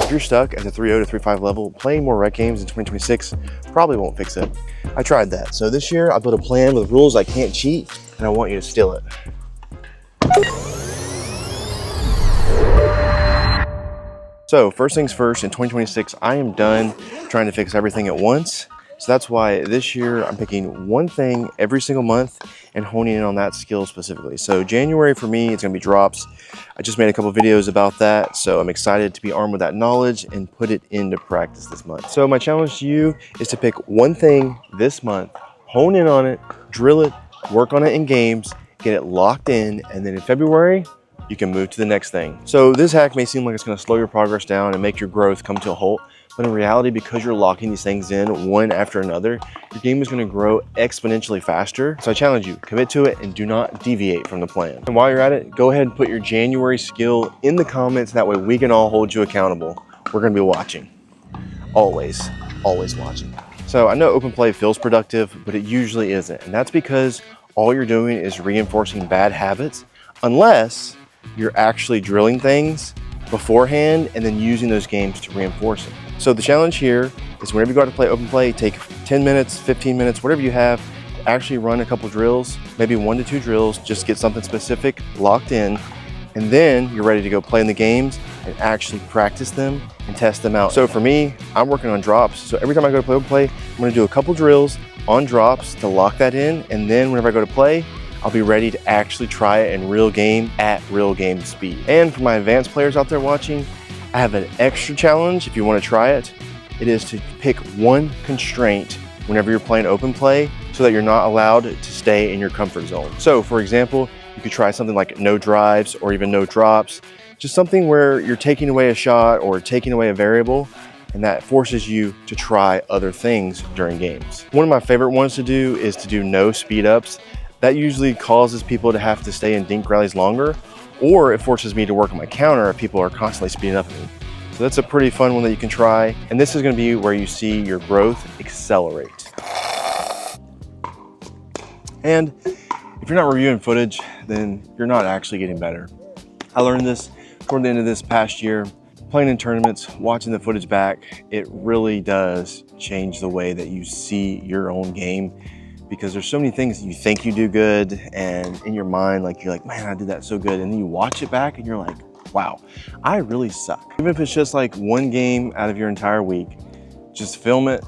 If you're stuck at the 3.0 to 3.5 level, playing more rec games in 2026 probably won't fix it. I tried that. So this year I built a plan with rules I can't cheat, and I want you to steal it. So first things first, in 2026, I am done trying to fix everything at once. So that's why this year I'm picking one thing every single month and honing in on that skill specifically. So January for me, it's gonna be drops. I just made a couple videos about that. So I'm excited to be armed with that knowledge and put it into practice this month. So my challenge to you is to pick one thing this month, hone in on it, drill it, work on it in games, get it locked in, and then in February, you can move to the next thing. So this hack may seem like it's gonna slow your progress down and make your growth come to a halt, but in reality, because you're locking these things in one after another, your game is gonna grow exponentially faster. So I challenge you, commit to it and do not deviate from the plan. And while you're at it, go ahead and put your January skill in the comments. That way we can all hold you accountable. We're gonna be watching, always watching. So I know open play feels productive, but it usually isn't. And that's because all you're doing is reinforcing bad habits, unless you're actually drilling things beforehand and then using those games to reinforce it. So the challenge here is whenever you go out to play open play, take 10 minutes, 15 minutes, whatever you have, actually run a couple drills, maybe 1 to 2 drills, just get something specific locked in, and then you're ready to go play in the games and actually practice them and test them out. So for me, I'm working on drops. So every time I go to play open play, I'm gonna do a couple drills on drops to lock that in, and then whenever I go to play, I'll be ready to actually try it in real game at real game speed. And for my advanced players out there watching, I have an extra challenge if you want to try it. It is to pick one constraint whenever you're playing open play so that you're not allowed to stay in your comfort zone. So for example, you could try something like no drives or even no drops, just something where you're taking away a shot or taking away a variable, and that forces you to try other things during games. One of my favorite ones to do is to do no speed ups. That usually causes people to have to stay in dink rallies longer, or it forces me to work on my counter if people are constantly speeding up at me. So that's a pretty fun one that you can try. And this is gonna be where you see your growth accelerate. And if you're not reviewing footage, then you're not actually getting better. I learned this toward the end of this past year, playing in tournaments, watching the footage back. It really does change the way that you see your own game, because there's so many things that you think you do good, and in your mind, like you're like, man, I did that so good. And then you watch it back and you're like, wow, I really suck. Even if it's just like one game out of your entire week, just film it,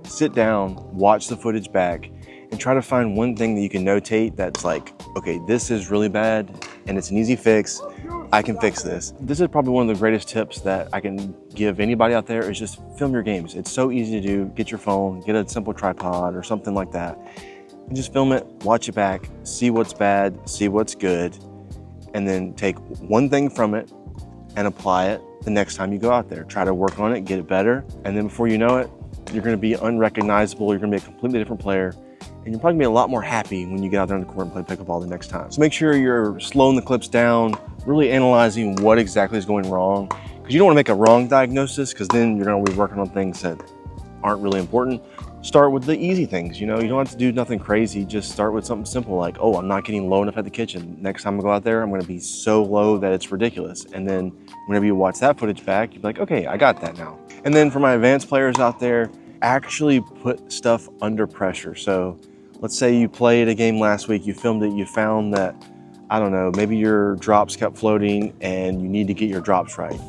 sit down, watch the footage back, and try to find one thing that you can notate that's like, okay, this is really bad and it's an easy fix. I can fix this. This is probably one of the greatest tips that I can give anybody out there, is just film your games. It's so easy to do. Get your phone, get a simple tripod or something like that, and just film it, watch it back, see what's bad, see what's good, and then take one thing from it and apply it the next time you go out there. Try to work on it, get it better, and then before you know it, you're gonna be unrecognizable, you're gonna be a completely different player, and you're probably gonna be a lot more happy when you get out there on the court and play pickleball the next time. So make sure you're slowing the clips down, really analyzing what exactly is going wrong, because you don't want to make a wrong diagnosis, because then you're going to be working on things that aren't really important. Start with the easy things. You know, you don't have to do nothing crazy. Just start with something simple like, oh, I'm not getting low enough at the kitchen. Next time I go out there, I'm going to be so low that it's ridiculous. And then whenever you watch that footage back, you'll be like, okay, I got that now. And then for my advanced players out there, actually put stuff under pressure. So let's say you played a game last week, you filmed it, you found that, I don't know, maybe your drops kept floating and you need to get your drops right.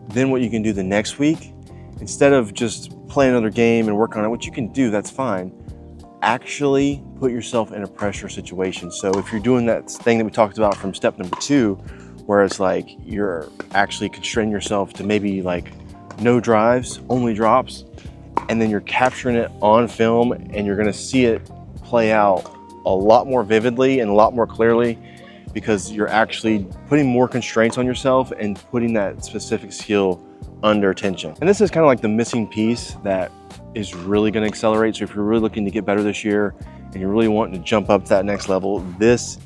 Then what you can do the next week, instead of just playing another game and work on it, which you can do, that's fine, actually put yourself in a pressure situation. So if you're doing that thing that we talked about from step number 2, where it's like you're actually constraining yourself to maybe like no drives, only drops, and then you're capturing it on film and you're gonna see it play out a lot more vividly and a lot more clearly, because you're actually putting more constraints on yourself and putting that specific skill under tension. And this is kind of like the missing piece that is really going to accelerate. So if you're really looking to get better this year and you're really wanting to jump up to that next level, this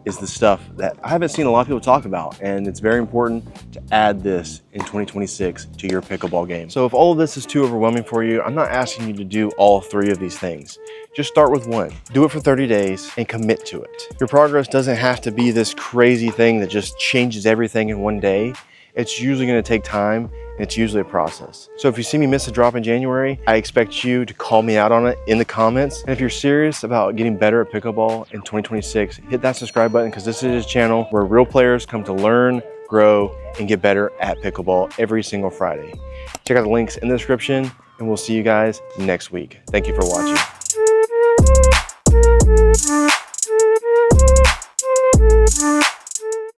is the stuff that I haven't seen a lot of people talk about, and it's very important to add this in 2026 to your pickleball game. So if all of this is too overwhelming for you, I'm not asking you to do all 3 of these things. Just start with one. Do it for 30 days and commit to it. Your progress doesn't have to be this crazy thing that just changes everything in one day. it's usually gonna take time and it's usually a process. So if you see me miss a drop in January, I expect you to call me out on it in the comments. And if you're serious about getting better at pickleball in 2026, hit that subscribe button, because this is a channel where real players come to learn, grow, and get better at pickleball every single Friday. Check out the links in the description, and we'll see you guys next week. Thank you for watching.